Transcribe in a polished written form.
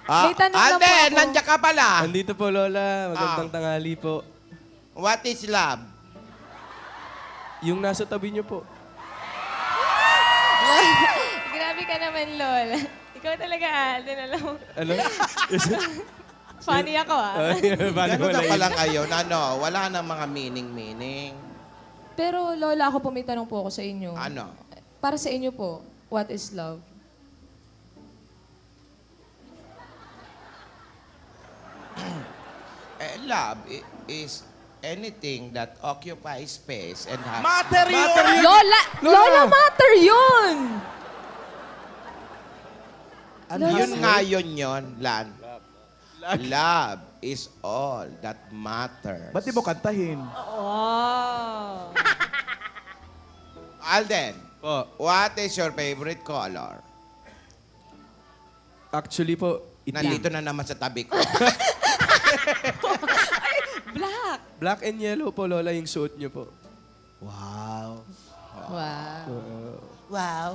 May tanong lang po Alden, ako. nandiyan ka pala. Andito po, Lola. Magandang tanghali po. What is love? Yung nasa tabi niyo po. Grabe ka naman, Lola. Ikaw talaga, Alden, alam mo. Ano? Funny ako, Ganun na palang ngayon. Ano, wala na mga meaning. Pero Lola, ako po may tanong po ako sa inyo. Ano? Para sa inyo po, what is love? Love is anything that occupies space and has... Matter yun! Lola! Lola, matter yun! Yun nga yun, Lan. Love is all that matters. Ba't di mo kantahin? Wow. Alden, Po. what is your favorite color? Actually po, itim. Nandito na naman sa tabi ko. Black. Black and yellow po, Lola, yung suot niyo po. Wow. Wow. Wow.